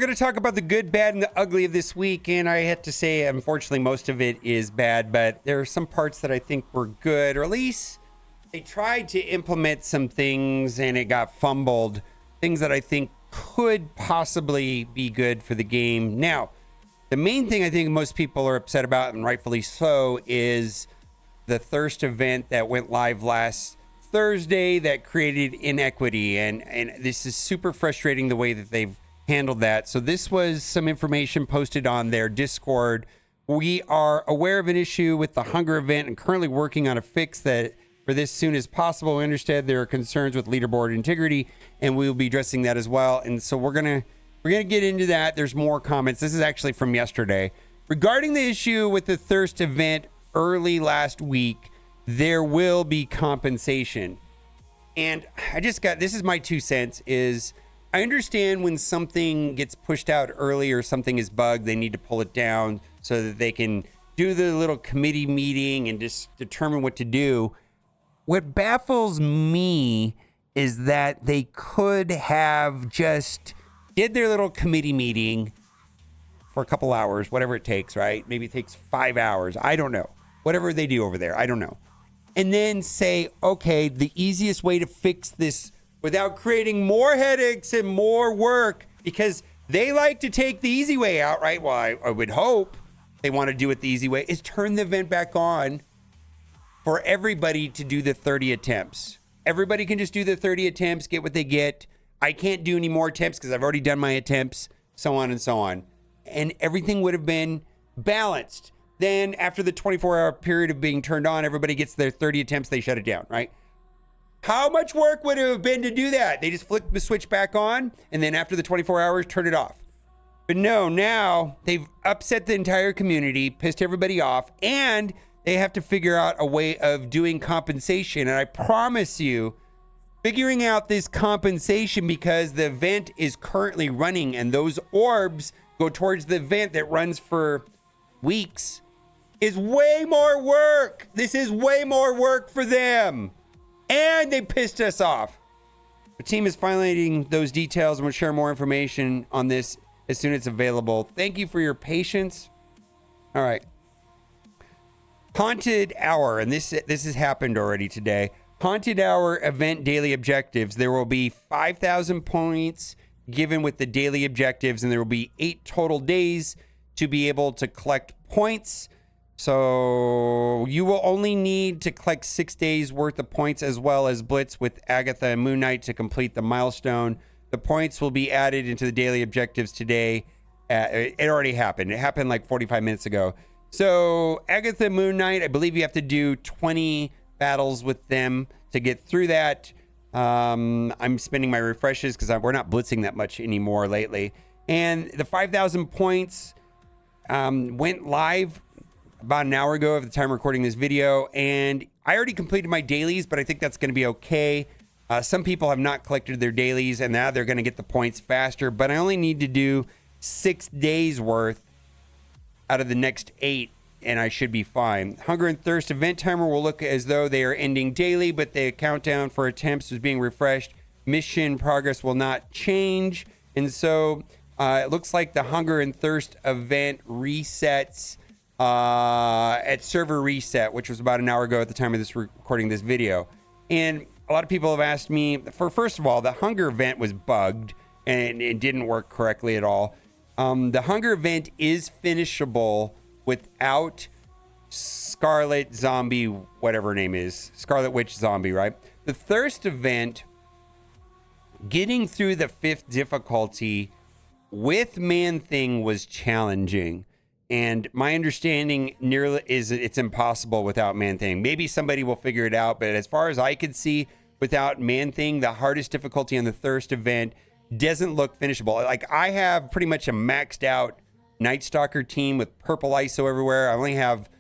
going to talk about the good, bad, and the ugly of this week. And I have to say, unfortunately, most of it is bad, but there are some parts that I think were good, or at least they tried to implement some things and it got fumbled. Things that I think could possibly be good for the game. Now, the main thing I think most people are upset about, and rightfully so, is the Thirst event that went live last Thursday that created inequity. And this is super frustrating the way that they've handled that. So this was some information posted on their Discord. We are aware of an issue with the Hunger event and currently working on a fix that for this soon as possible. We understand there are concerns with leaderboard integrity, and we will be addressing that as well. And so we're gonna get into that. There's more comments. This is actually from yesterday. Regarding the issue with the Thirst event early last week, there will be compensation. And this is my 2 cents, is I understand when something gets pushed out early or something is bugged, they need to pull it down so that they can do the little committee meeting and just determine what to do. What baffles me is that they could have just did their little committee meeting for a couple hours, whatever it takes, right? Maybe it takes 5 hours. I don't know. Whatever they do over there, I don't know. And then say, okay, the easiest way to fix this without creating more headaches and more work, because they like to take the easy way out, right? Well, I would hope they want to do it the easy way, is turn the event back on for everybody to do the 30 attempts. Everybody can just do the 30 attempts, get what they get. I can't do any more attempts because I've already done my attempts, so on and so on. And everything would have been balanced. Then after the 24-hour period of being turned on, everybody gets their 30 attempts, they shut it down, right? How much work would it have been to do that? They just flick the switch back on, and then after the 24 hours, turn it off. But no, now they've upset the entire community, pissed everybody off, and they have to figure out a way of doing compensation. And I promise you, figuring out this compensation, because the event is currently running and those orbs go towards the event that runs for weeks, is way more work. This is way more work for them. And they pissed us off. The team is finalizing those details and we'll share more information on this as soon as it's available. Thank you for your patience. All right. Haunted Hour, and this has happened already today. Haunted Hour event daily objectives. There will be 5,000 points given with the daily objectives, and there will be 8 total days to be able to collect points. So you will only need to collect 6 days worth of points, as well as Blitz with Agatha and Moon Knight to complete the milestone. The points will be added into the daily objectives today. It already happened. It happened like 45 minutes ago. So Agatha, Moon Knight, I believe you have to do 20 battles with them to get through that. I'm spending my refreshes because we're not blitzing that much anymore lately. And the 5,000 points went live about an hour ago at the time of recording this video, and I already completed my dailies, but I think that's going to be okay. Some people have not collected their dailies, and now they're going to get the points faster, but I only need to do 6 days worth out of the next 8, and I should be fine. Hunger and Thirst event timer will look as though they are ending daily, but the countdown for attempts is being refreshed. Mission progress will not change, and so it looks like the Hunger and Thirst event resets at server reset, which was about an hour ago at the time of this recording this video. And a lot of people have asked me, first of all, the Hunger event was bugged and it didn't work correctly at all. The Hunger event is finishable without Scarlet Zombie, whatever her name is, Scarlet Witch Zombie, right? The Thirst event, getting through the 5th difficulty with Man-Thing was challenging. And my understanding nearly is it's impossible without Man-Thing. Maybe somebody will figure it out, but as far as I could see, without Man-Thing, the hardest difficulty on the Thirst event doesn't look finishable. Like, I have pretty much a maxed out Night Stalker team with purple ISO everywhere. I only have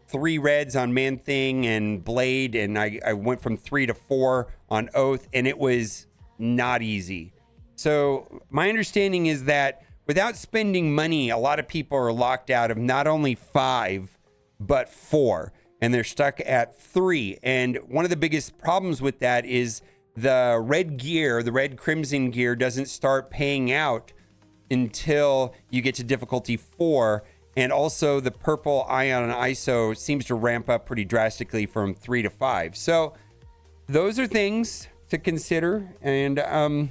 3 reds on Man-Thing and Blade, and I went from 3 to 4 on Oath, and it was not easy. So my understanding is that without spending money, a lot of people are locked out of not only 5, but 4, and they're stuck at 3. And one of the biggest problems with that is the red gear, the red crimson gear, doesn't start paying out until you get to difficulty 4. And also the purple ion ISO seems to ramp up pretty drastically from 3 to 5. So those are things to consider. And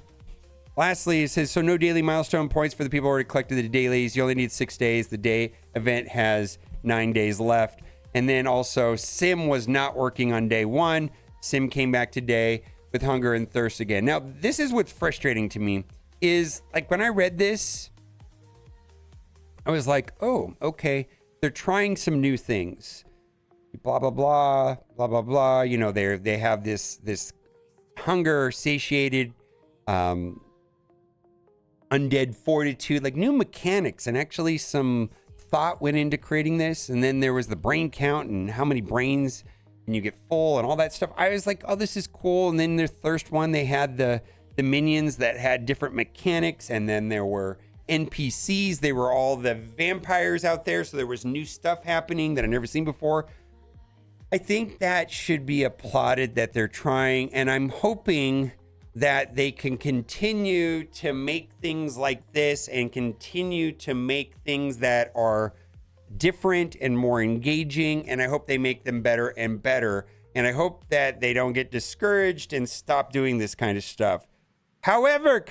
lastly, it says, so no daily milestone points for the people who already collected the dailies. You only need 6 days. The day event has 9 days left. And then also Sim was not working on day 1. Sim came back today with hunger and thirst again. Now, this is what's frustrating to me is like when I read this, I was like, oh, okay. They're trying some new things. Blah, blah, blah, blah, blah, blah. You know, they have this hunger, satiated, undead fortitude, like new mechanics, and actually some thought went into creating this. And then there was the brain count and how many brains and you get full and all that stuff. I was like, oh, this is cool. And then their thirst one, they had the minions that had different mechanics. And then there were NPCs. They were all the vampires out there. So there was new stuff happening that I've never seen before. I think that should be applauded that they're trying. And I'm hoping that they can continue to make things like this and continue to make things that are different and more engaging. And I hope they make them better and better. And I hope that they don't get discouraged and stop doing this kind of stuff. However,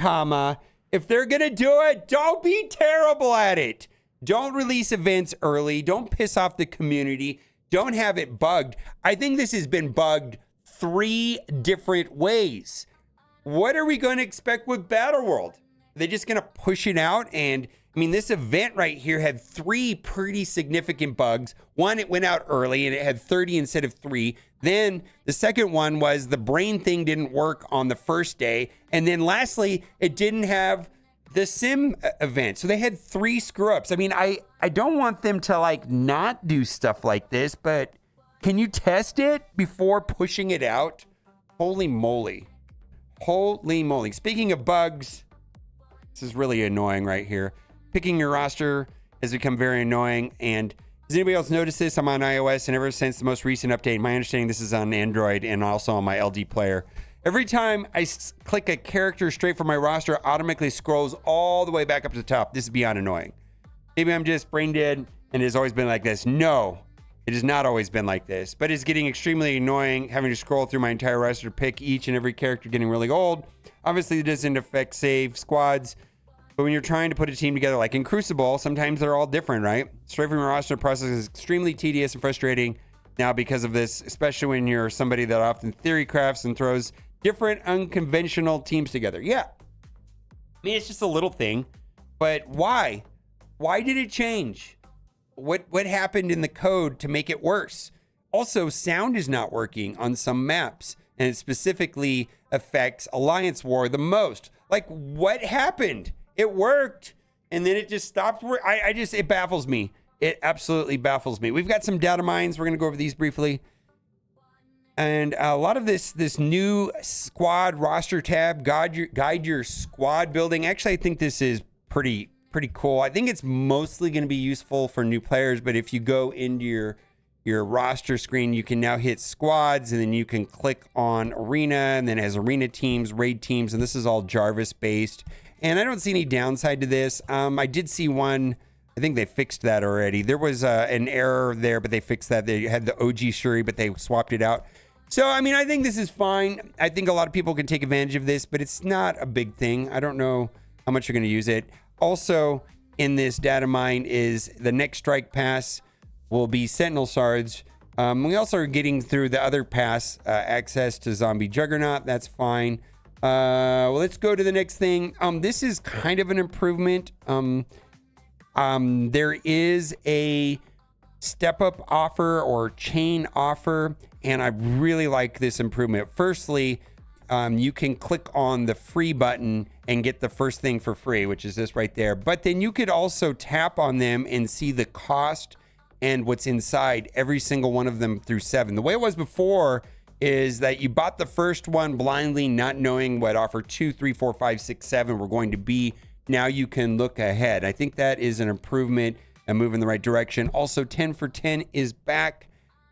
if they're going to do it, don't be terrible at it. Don't release events early. Don't piss off the community. Don't have it bugged. I think this has been bugged 3 different ways. What are we going to expect with Battle World? Are they just going to push it out? And I mean, this event right here had 3 pretty significant bugs. One, it went out early and it had 30 instead of 3. Then the second one was the brain thing didn't work on the first day. And then lastly, it didn't have the sim event. So they had 3 screw ups. I mean, I don't want them to like not do stuff like this, but can you test it before pushing it out? Holy moly. Holy moly. Speaking of bugs, this is really annoying right here. Picking your roster has become very annoying. And does anybody else notice this? I'm on iOS, and ever since the most recent update, my understanding this is on Android and also on my LD player. Every time I click a character straight from my roster, it automatically scrolls all the way back up to the top. This is beyond annoying. Maybe I'm just brain dead and it has always been like this. No, it has not always been like this, but it's getting extremely annoying having to scroll through my entire roster to pick each and every character, getting really old. Obviously, it doesn't affect save squads, but when you're trying to put a team together like in Crucible, sometimes they're all different, right? Straight from your roster process is extremely tedious and frustrating now because of this, especially when you're somebody that often theory crafts and throws different unconventional teams together. Yeah. I mean, it's just a little thing, but why? Why did it change? What happened in the code to make it worse? Also, sound is not working on some maps, and it specifically affects Alliance War the most. Like, what happened? It worked, and then it just stopped working. It baffles me. It absolutely baffles me. We've got some data mines. We're going to go over these briefly. And a lot of this new squad roster tab, guide your squad building. Actually, I think this is pretty cool. I think it's mostly going to be useful for new players, but if you go into your roster screen, you can now hit squads, and then you can click on arena, and then it has arena teams, raid teams, and this is all Jarvis based. And I don't see any downside to this. I did see one. I think they fixed that already. There was an error there, but they fixed that. They had the OG Shuri, but they swapped it out. So, I mean, I think this is fine. I think a lot of people can take advantage of this, but it's not a big thing. I don't know how much you're going to use it. Also, in this data mine is the next strike pass will be Sentinel Shards. We also are getting through the other pass, access to Zombie Juggernaut. That's fine. Well, let's go to the next thing. This is kind of an improvement. There is a step up offer or chain offer, and I really like this improvement. Firstly, you can click on the free button and get the first thing for free, which is this right there. But then you could also tap on them and see the cost and what's inside every single one of them through 7. The way it was before is that you bought the first one blindly, not knowing what offer 2, 3, 4, 5, 6, 7 were going to be. Now you can look ahead. I think that is an improvement, a move in the right direction. Also, 10 for 10 is back.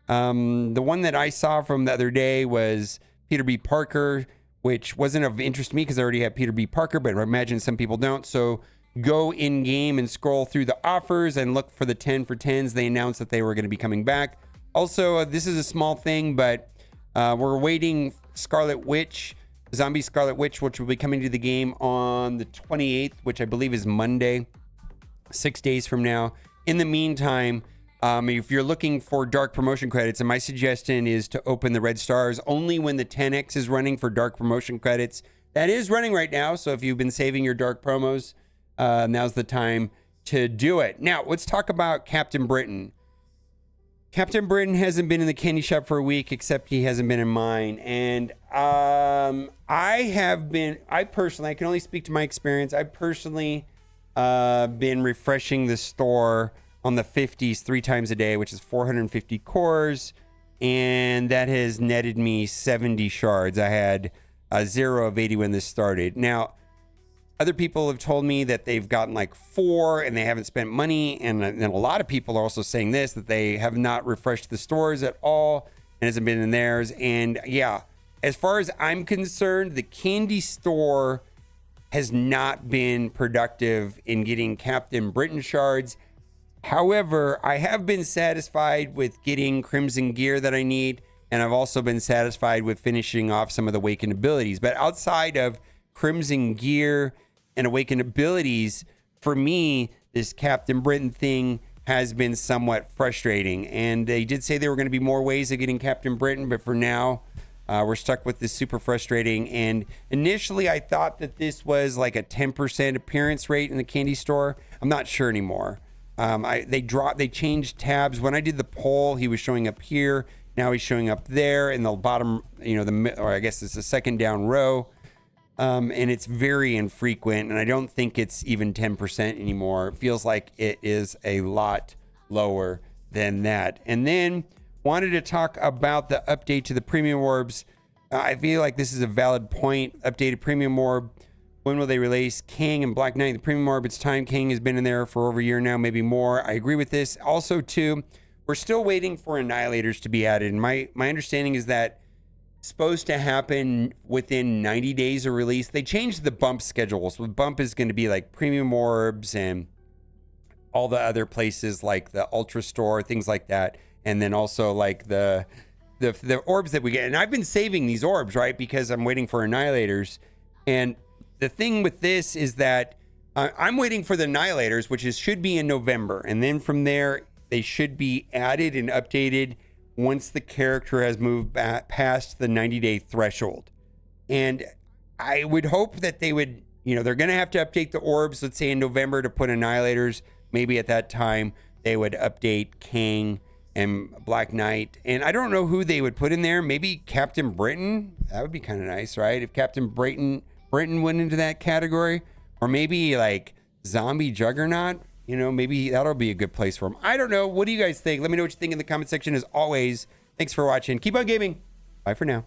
The one that I saw from the other day was Peter B. Parker, which wasn't of interest to me because I already have Peter B. Parker, but I imagine some people don't. So go in game and scroll through the offers and look for the 10 for 10s. They announced that they were going to be coming back. Also, this is a small thing, but we're waiting Zombie Scarlet Witch, which will be coming to the game on the 28th, which I believe is Monday, 6 days from now. In the meantime, if you're looking for dark promotion credits, and my suggestion is to open the red stars only when the 10x is running for dark promotion credits. That is running right now, so if you've been saving your dark promos, now's the time to do it. Now, let's talk about Captain Britain. Captain Britain hasn't been in the candy shop for a week, except he hasn't been in mine. And I personally, I can only speak to my experience. I personally been refreshing the store on the 50s 3 times a day, which is 450 cores. And that has netted me 70 shards. I had a 0 of 80 when this started. Now, other people have told me that they've gotten like 4 and they haven't spent money. And a lot of people are also saying this, that they have not refreshed the stores at all and hasn't been in theirs. And yeah, as far as I'm concerned, the candy store has not been productive in getting Captain Britain shards. However, I have been satisfied with getting Crimson gear that I need. And I've also been satisfied with finishing off some of the Awakened abilities. But outside of Crimson gear and Awakened abilities, for me, this Captain Britain thing has been somewhat frustrating. And they did say there were going to be more ways of getting Captain Britain, but for now, we're stuck with this super frustrating. And initially, I thought that this was like a 10% appearance rate in the candy store. I'm not sure anymore. They changed tabs. When I did the poll, he was showing up here. Now he's showing up there in the bottom, or I guess it's the second down row. And it's very infrequent, and I don't think it's even 10% anymore. It feels like it is a lot lower than that. And then wanted to talk about the update to the premium orbs. I feel like this is a valid point. Updated premium orb. When will they release King and Black Knight? The premium orb, it's time. King has been in there for over a year now, maybe more. I agree with this. Also, too, we're still waiting for Annihilators to be added. And my understanding is that supposed to happen within 90 days of release. They changed the bump schedule. So the bump is going to be like premium orbs and all the other places like the Ultra Store, things like that. And then also like the orbs that we get. And I've been saving these orbs, right? Because I'm waiting for Annihilators. And the thing with this is that I'm waiting for the Annihilators, which should be in November. And then from there, they should be added and updated once the character has moved past the 90-day threshold. And I would hope that they would, they're going to have to update the orbs, let's say in November, to put Annihilators. Maybe at that time they would update King and Black Knight. And I don't know who they would put in there. Maybe Captain Britain. That would be kind of nice, right? If Captain Britain went into that category. Or maybe like Zombie Juggernaut. Maybe that'll be a good place for them. I don't know. What do you guys think? Let me know what you think in the comment section. As always, thanks for watching. Keep on gaming. Bye for now.